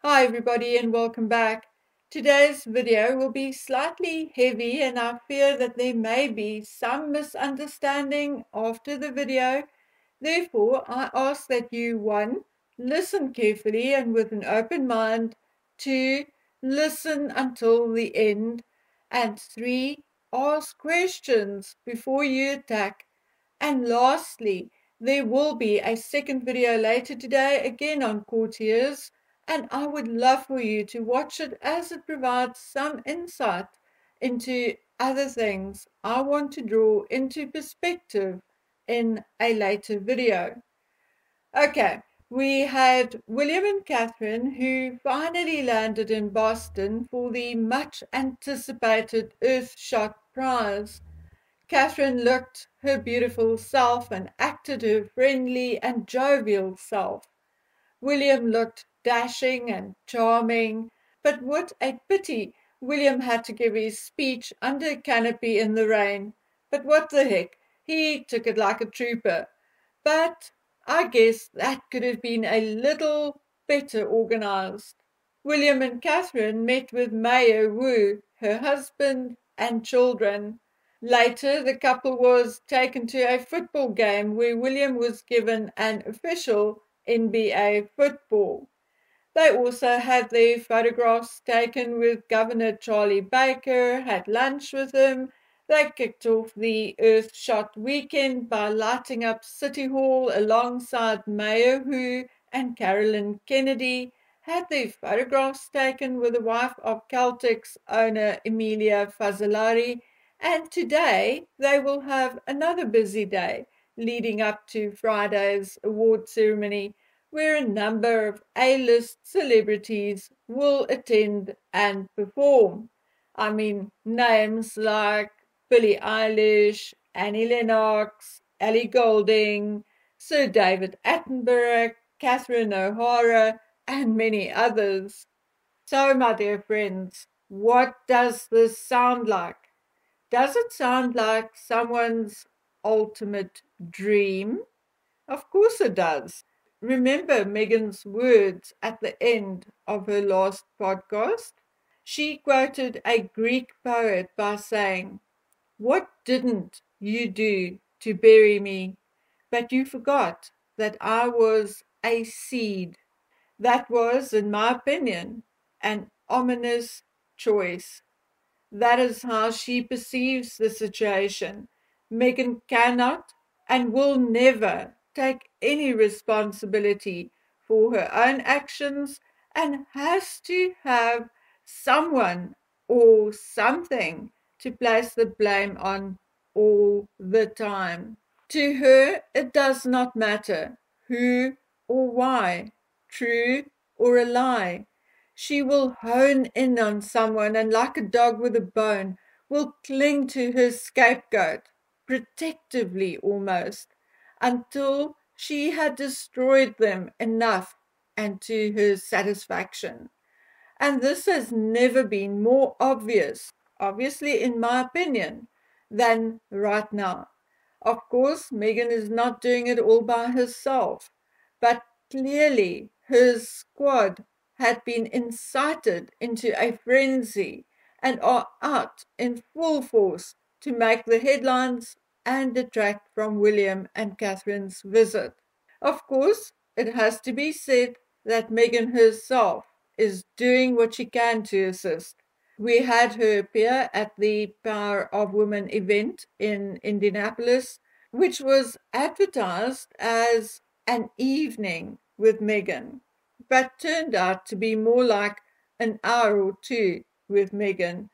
Hi everybody and welcome back. Today's video will be slightly heavy and I fear that there may be some misunderstanding after the video. Therefore, I ask that you 1. Listen carefully and with an open mind, 2. Listen until the end, and 3. Ask questions before you attack. And lastly, there will be a second video later today, again on courtiers, and I would love for you to watch it as it provides some insight into other things I want to draw into perspective in a later video. Okay, we had William and Catherine who finally landed in Boston for the much anticipated Earthshot Prize. Catherine looked her beautiful self and acted her friendly and jovial self. William looked dashing and charming, but what a pity William had to give his speech under a canopy in the rain. But what the heck, he took it like a trooper. But I guess that could have been a little better organized. William and Catherine met with Mayo Wu, her husband, and children. Later, the couple was taken to a football game where William was given an official NBA football. They also had their photographs taken with Governor Charlie Baker, had lunch with him. They kicked off the Earthshot weekend by lighting up City Hall alongside Mayor Hu and Carolyn Kennedy, had their photographs taken with the wife of Caltex owner Emilia Fazzolari, and today they will have another busy day leading up to Friday's award ceremony, where a number of A-list celebrities will attend and perform. I mean, names like Billie Eilish, Annie Lennox, Ellie Goulding, Sir David Attenborough, Catherine O'Hara, and many others. So, my dear friends, what does this sound like? Does it sound like someone's ultimate dream? Of course it does. Remember Megan's words at the end of her last podcast? She quoted a Greek poet by saying, "What didn't you do to bury me? But you forgot that I was a seed." That was, in my opinion, an ominous choice. That is how she perceives the situation. Megan cannot and will never take any responsibility for her own actions and has to have someone or something to place the blame on all the time. To her, it does not matter who or why, true or a lie. She will hone in on someone and, like a dog with a bone, will cling to her scapegoat, protectively almost, until she had destroyed them enough and to her satisfaction. And this has never been more obvious, obviously in my opinion, than right now. Of course, Megan is not doing it all by herself, but clearly her squad had been incited into a frenzy and are out in full force to make the headlines and detract from William and Catherine's visit. Of course, it has to be said that Megan herself is doing what she can to assist. We had her appear at the Power of Women event in Indianapolis, which was advertised as an evening with Megan, but turned out to be more like an hour or two with Megan,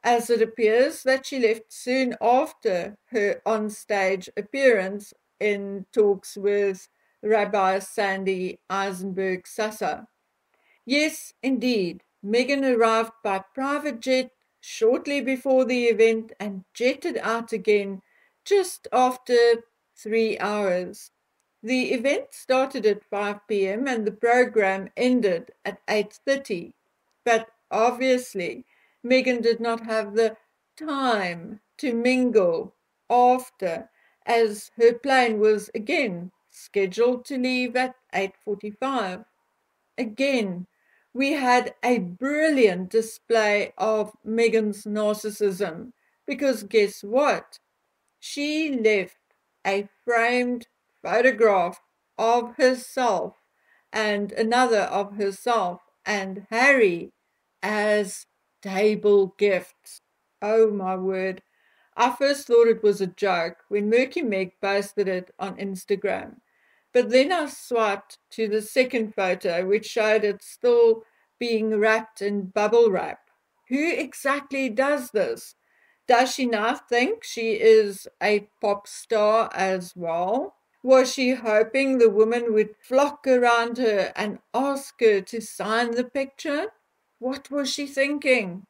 as it appears that she left soon after her on-stage appearance in talks with Rabbi Sandy Eisenberg Sassa. Yes, indeed, Megan arrived by private jet shortly before the event and jetted out again just after 3 hours. The event started at 5 p.m. and the program ended at 8:30. But obviously, Megan did not have the time to mingle after, as her plane was again scheduled to leave at 8:45. Again, we had a brilliant display of Meghan's narcissism, because guess what? She left a framed photograph of herself and another of herself and Harry as table gifts. Oh my word. I first thought it was a joke when Murky Meg posted it on Instagram. But then I swiped to the second photo, which showed it still being wrapped in bubble wrap. Who exactly does this? Does she now think she is a pop star as well? Was she hoping the woman would flock around her and ask her to sign the picture? What was she thinking?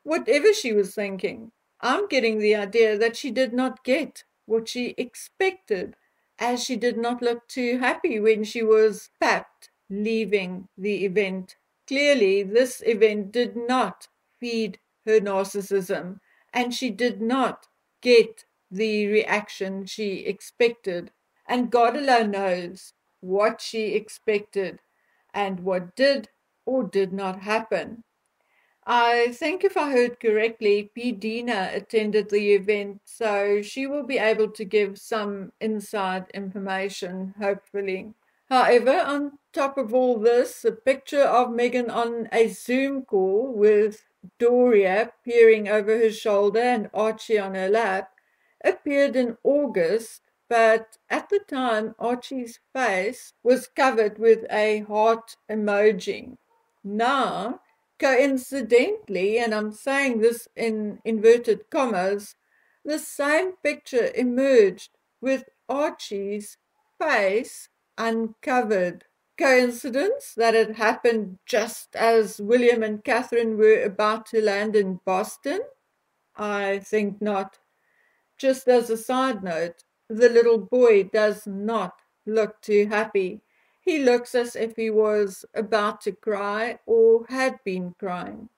Whatever she was thinking, I'm getting the idea that she did not get what she expected, as she did not look too happy when she was papped leaving the event. Clearly, this event did not feed her narcissism, and she did not get the reaction she expected. And God alone knows what she expected and what did or did not happen. I think if I heard correctly, P. Dina attended the event, so she will be able to give some inside information, hopefully. However, on top of all this, a picture of Meghan on a Zoom call with Doria peering over her shoulder and Archie on her lap appeared in August, but at the time Archie's face was covered with a heart emoji. Now, coincidentally, and I'm saying this in inverted commas, the same picture emerged with Archie's face uncovered. Coincidence that it happened just as William and Catherine were about to land in Boston? I think not. Just as a side note, the little boy does not look too happy. He looks as if he was about to cry or had been crying.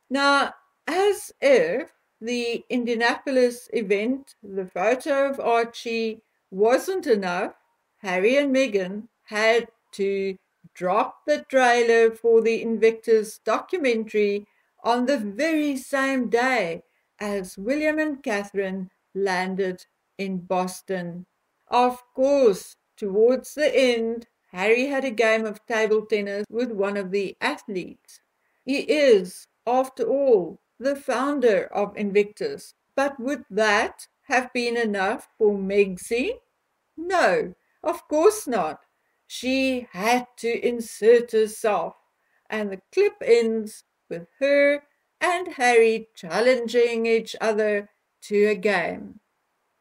Now, as if the Indianapolis event, the photo of Archie, wasn't enough, Harry and Meghan had to drop the trailer for the Invictus documentary on the very same day as William and Catherine landed in Boston. Of course, towards the end, Harry had a game of table tennis with one of the athletes. He is, after all, the founder of Invictus. But would that have been enough for Megsy? No, of course not. She had to insert herself, and the clip ends with her and Harry challenging each other to a game.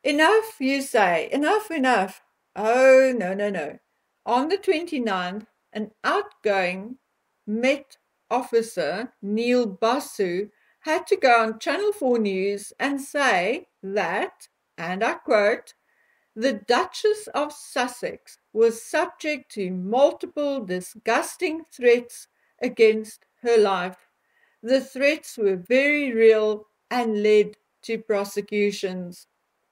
Enough, you say. Enough, enough. Oh, no, no, no. On the 29th, an outgoing Met officer, Neil Basu, had to go on Channel 4 News and say that, and I quote, the Duchess of Sussex was subject to multiple disgusting threats against her life. The threats were very real and led to prosecutions.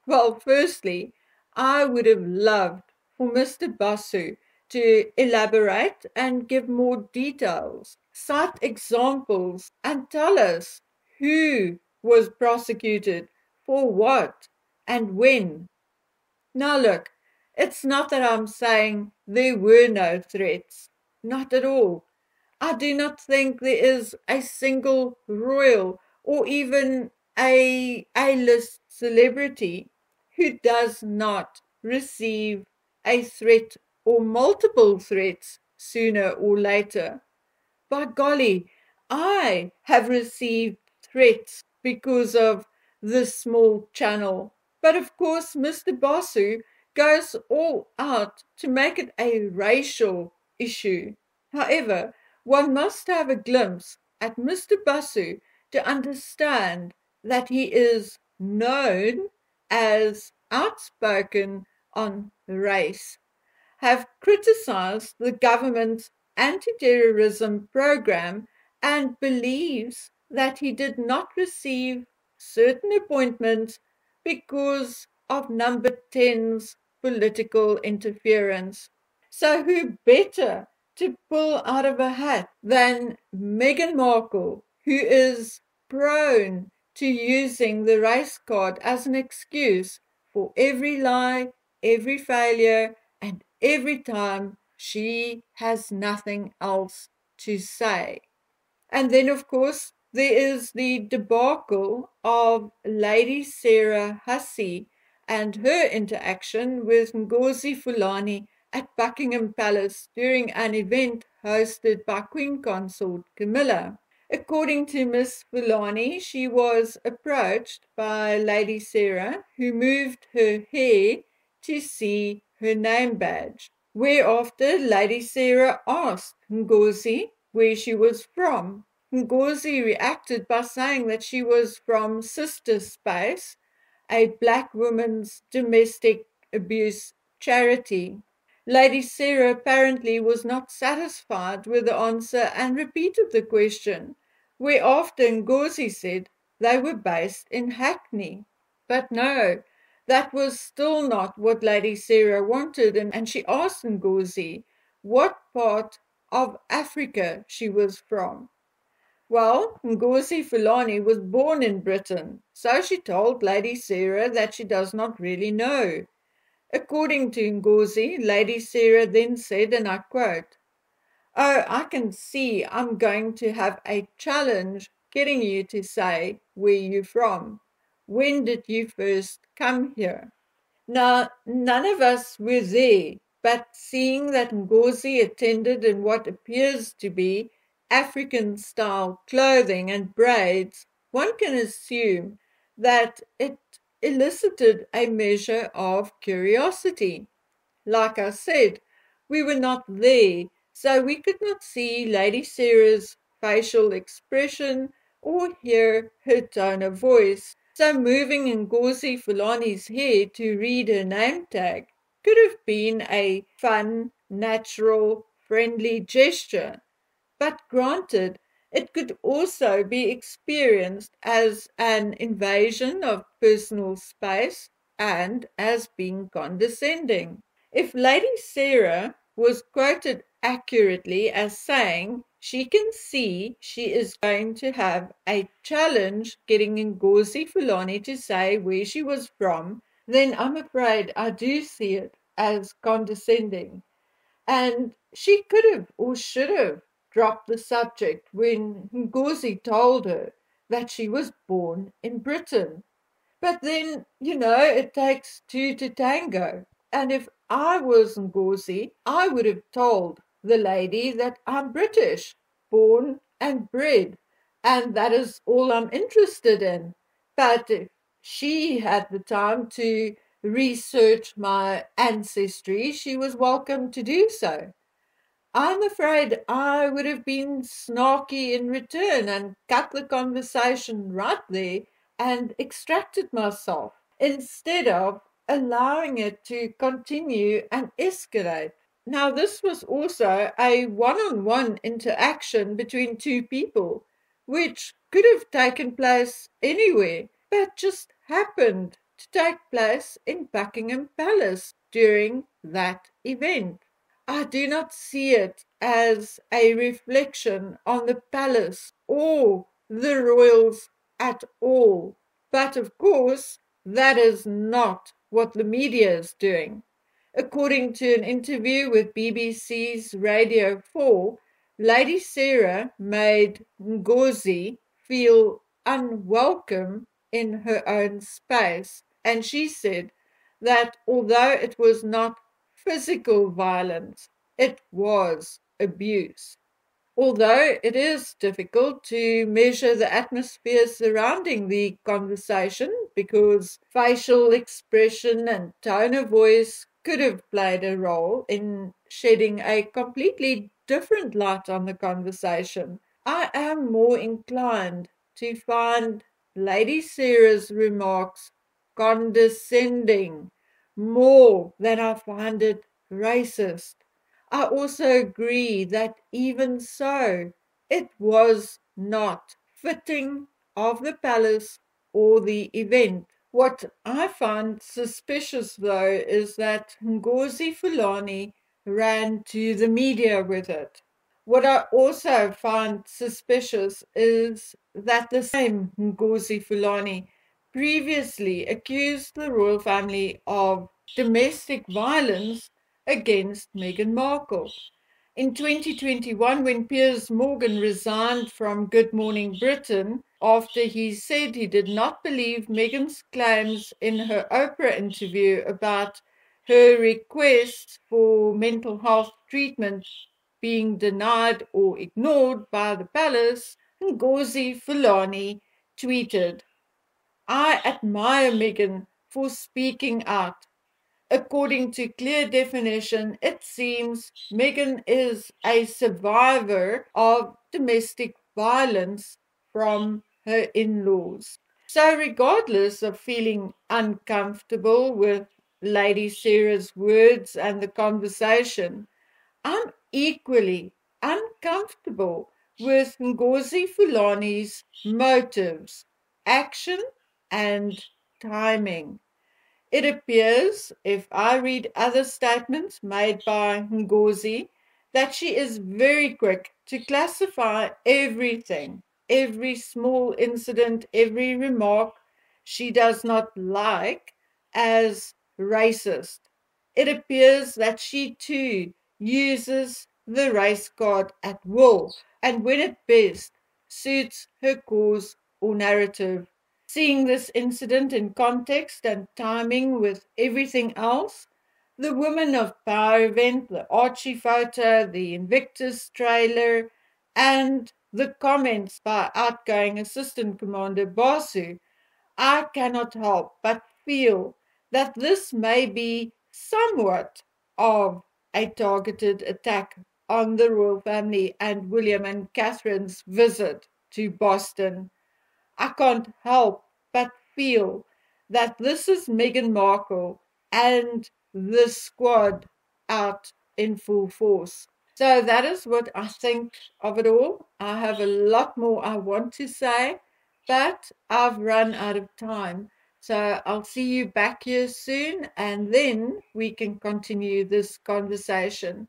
Well, firstly, I would have loved for Mr. Basu to elaborate and give more details, cite examples, and tell us who was prosecuted, for what, and when. Now look, it's not that I'm saying there were no threats. Not at all. I do not think there is a single royal or even a A-list celebrity who does not receive a threat or multiple threats sooner or later. By golly, I have received threats because of this small channel. But of course, Mr. Basu goes all out to make it a racial issue. However, one must have a glimpse at Mr. Basu to understand that he is known as outspoken on race, have criticized the government's anti-terrorism program, and believes that he did not receive certain appointments because of number 10's political interference. So who better to pull out of a hat than Meghan Markle, who is prone to using the race card as an excuse for every lie, every failure, and every time she has nothing else to say. And then, of course, there is the debacle of Lady Sarah Hussey and her interaction with Ngozi Fulani at Buckingham Palace during an event hosted by Queen Consort Camilla. According to Miss Fulani, she was approached by Lady Sarah, who moved her hair to see her name badge, whereafter Lady Sarah asked Ngozi where she was from. Ngozi reacted by saying that she was from Sister Space, a black women's domestic abuse charity. Lady Sarah apparently was not satisfied with the answer and repeated the question, whereafter Ngozi said they were based in Hackney. But no, that was still not what Lady Sarah wanted, and she asked Ngozi what part of Africa she was from. Well, Ngozi Fulani was born in Britain, so she told Lady Sarah that she does not really know. According to Ngozi, Lady Sarah then said, and I quote, "Oh, I can see I'm going to have a challenge getting you to say where you're from. When did you first come here?" Now, none of us were there, but seeing that Ngozi attended in what appears to be African-style clothing and braids, one can assume that it elicited a measure of curiosity. Like I said, we were not there, so we could not see Lady Sarah's facial expression or hear her tone of voice. So moving Ngozi Fulani's hair to read her name tag could have been a fun, natural, friendly gesture. But granted, it could also be experienced as an invasion of personal space and as being condescending. If Lady Sarah was quoted accurately as saying she can see she is going to have a challenge getting Ngozi Fulani to say where she was from, then I'm afraid I do see it as condescending. And she could have or should have dropped the subject when Ngozi told her that she was born in Britain. But then, it takes two to tango. And if I was Ngozi, I would have told the lady that I'm British, born and bred, and that is all I'm interested in. But if she had the time to research my ancestry, she was welcome to do so. I'm afraid I would have been snarky in return and cut the conversation right there and extracted myself instead of allowing it to continue and escalate. Now, this was also a one-on-one interaction between two people, which could have taken place anywhere, but just happened to take place in Buckingham Palace during that event. I do not see it as a reflection on the palace or the royals at all. But of course, that is not what the media is doing. According to an interview with BBC's Radio 4, Lady Sarah made Ngozi feel unwelcome in her own space, and she said that although it was not physical violence, it was abuse. Although it is difficult to measure the atmosphere surrounding the conversation because facial expression and tone of voice could have played a role in shedding a completely different light on the conversation, I am more inclined to find Lady Sarah's remarks condescending more than I find it racist. I also agree that even so, it was not fitting of the palace or the event. What I find suspicious, though, is that Ngozi Fulani ran to the media with it. What I also find suspicious is that the same Ngozi Fulani previously accused the royal family of domestic violence against Meghan Markle. In 2021, when Piers Morgan resigned from Good Morning Britain after he said he did not believe Meghan's claims in her Oprah interview about her request for mental health treatment being denied or ignored by the palace, Ngozi Fulani tweeted, "I admire Meghan for speaking out. According to clear definition, it seems Meghan is a survivor of domestic violence from her in-laws." So regardless of feeling uncomfortable with Lady Sarah's words and the conversation, I'm equally uncomfortable with Ngozi Fulani's motives, action, and timing. It appears, if I read other statements made by Ngozi, that she is very quick to classify everything, every small incident, every remark she does not like as racist. It appears that she too uses the race card at will and when it best suits her cause or narrative. Seeing this incident in context and timing with everything else, the Women of Power event, the Archie photo, the Invictus trailer, and the comments by outgoing Assistant Commander Basu, I cannot help but feel that this may be somewhat of a targeted attack on the royal family and William and Catherine's visit to Boston. I can't help but feel that this is Meghan Markle and the squad out in full force. So that is what I think of it all. I have a lot more I want to say, but I've run out of time. So I'll see you back here soon, and then we can continue this conversation.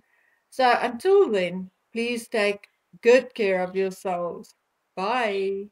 So until then, please take good care of yourselves. Bye.